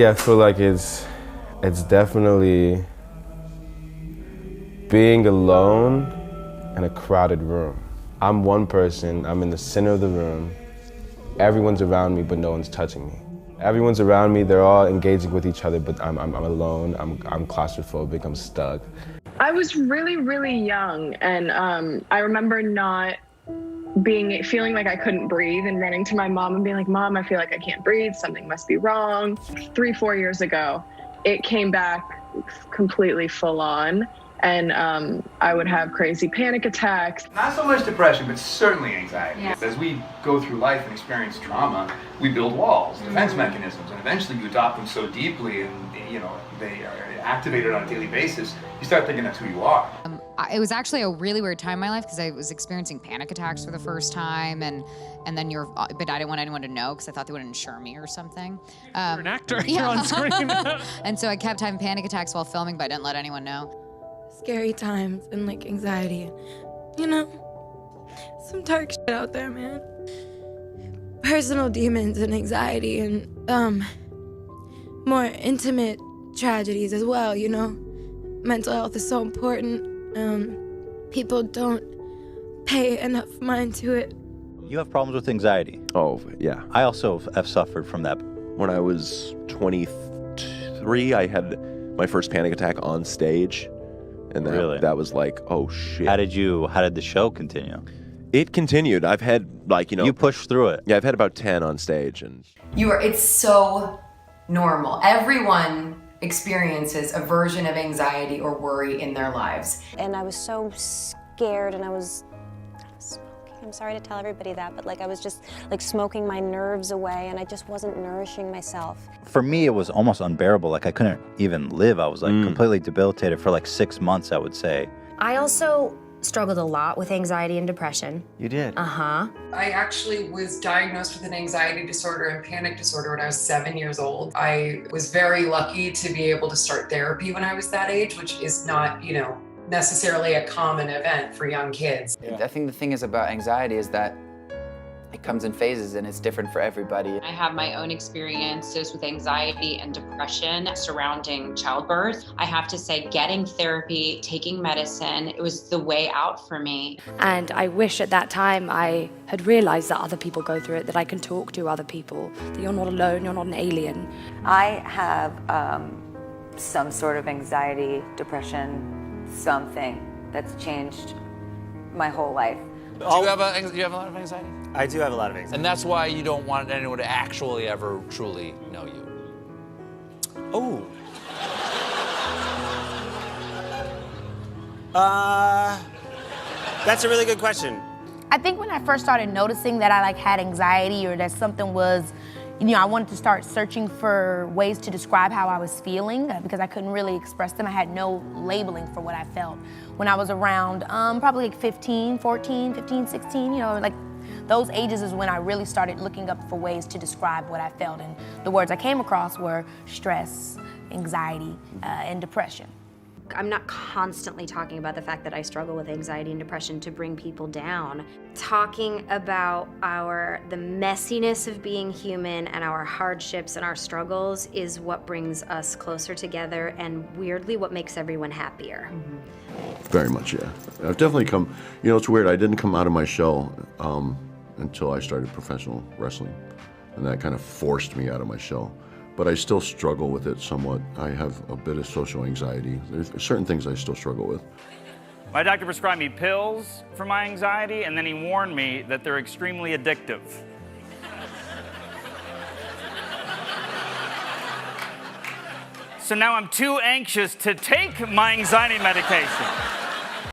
Yeah, I feel like it's definitely being alone in a crowded room. I'm one person, I'm in the center of the room. Everyone's around me, but no one's touching me. Everyone's around me, they're all engaging with each other, but I'm alone, I'm claustrophobic, I'm stuck. I was really, really young, and I remember not feeling like I couldn't breathe and running to my mom and being like, Mom, I feel like I can't breathe, something must be wrong. 3-4 years ago, it came back completely full on, and I would have crazy panic attacks. Not so much depression, but certainly anxiety. Yeah. As we go through life and experience trauma, we build walls, defense mechanisms, and eventually you adopt them so deeply and they are activated on a daily basis, you start thinking that's who you are. It was actually a really weird time in my life because I was experiencing panic attacks for the first time, and then but I didn't want anyone to know because I thought they would insure me or something. You're an actor, yeah. You're on screen. And so I kept having panic attacks while filming, but I didn't let anyone know. Scary times and like anxiety, some dark shit out there, man. Personal demons and anxiety and more intimate tragedies as well, Mental health is so important. People don't pay enough mind to it. You have problems with anxiety? Oh, yeah. I also have suffered from that. When I was 23, I had my first panic attack on stage. And that was like, oh shit. How did the show continue? It continued. I've had You pushed through it. Yeah, I've had about 10 on stage. And it's so normal. Everyone experiences a version of anxiety or worry in their lives. And I was so scared, and I was smoking. I'm sorry to tell everybody that, but I was just smoking my nerves away, and I just wasn't nourishing myself. For me, it was almost unbearable. I couldn't even live. I was completely debilitated for 6 months, I would say. I also struggled a lot with anxiety and depression. You did? Uh-huh. I actually was diagnosed with an anxiety disorder and panic disorder when I was 7 years old. I was very lucky to be able to start therapy when I was that age, which is not, necessarily a common event for young kids. Yeah. I think the thing is about anxiety is that it comes in phases and it's different for everybody. I have my own experiences with anxiety and depression surrounding childbirth. I have to say, getting therapy, taking medicine, it was the way out for me. And I wish at that time I had realized that other people go through it, that I can talk to other people, that you're not alone, you're not an alien. I have some sort of anxiety, depression, something that's changed my whole life. Do you have a lot of anxiety? I do have a lot of anxiety. And that's why you don't want anyone to actually ever truly know you. Oh. That's a really good question. I think when I first started noticing that I had anxiety or that something was, I wanted to start searching for ways to describe how I was feeling because I couldn't really express them. I had no labeling for what I felt. When I was around probably 15, 16, those ages is when I really started looking up for ways to describe what I felt. And the words I came across were stress, anxiety, and depression. I'm not constantly talking about the fact that I struggle with anxiety and depression to bring people down. Talking about the messiness of being human and our hardships and our struggles is what brings us closer together and weirdly what makes everyone happier. Very much, yeah. I've definitely come, it's weird, I didn't come out of my shell until I started professional wrestling. And that kind of forced me out of my shell. But I still struggle with it somewhat. I have a bit of social anxiety. There's certain things I still struggle with. My doctor prescribed me pills for my anxiety, and then he warned me that they're extremely addictive. So now I'm too anxious to take my anxiety medication.